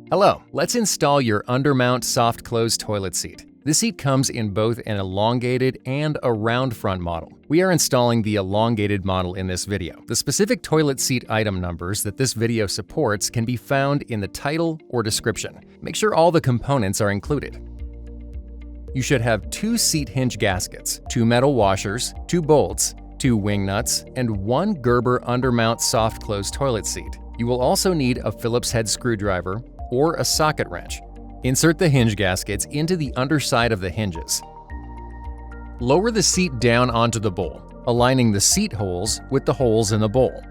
Hello, let's install your Undermount soft close toilet seat. This seat comes in both an elongated and a round front model. We are installing the elongated model in this video. The specific toilet seat item numbers that this video supports can be found in the title or description. Make sure all the components are included. You should have 2 seat hinge gaskets, 2 metal washers, 2 bolts, 2 wing nuts, and 1 Gerber Undermount soft close toilet seat. You will also need a Phillips head screwdriver or a socket wrench. Insert the hinge gaskets into the underside of the hinges. Lower the seat down onto the bowl, aligning the seat holes with the holes in the bowl.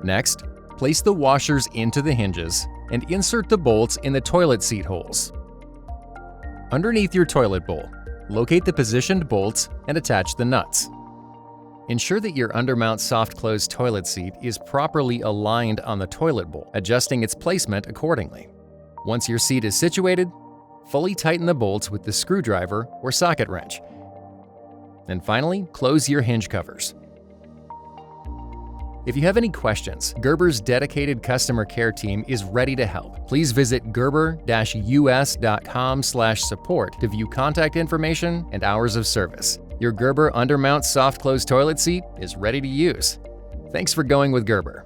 Next, place the washers into the hinges and insert the bolts in the toilet seat holes. Underneath your toilet bowl, locate the positioned bolts and attach the nuts. Ensure that your Undermount soft close toilet seat is properly aligned on the toilet bowl, adjusting its placement accordingly. Once your seat is situated, fully tighten the bolts with the screwdriver or socket wrench. And finally, close your hinge covers. If you have any questions, Gerber's dedicated customer care team is ready to help. Please visit gerber-us.com/support to view contact information and hours of service. Your Gerber Undermount soft close toilet seat is ready to use. Thanks for going with Gerber.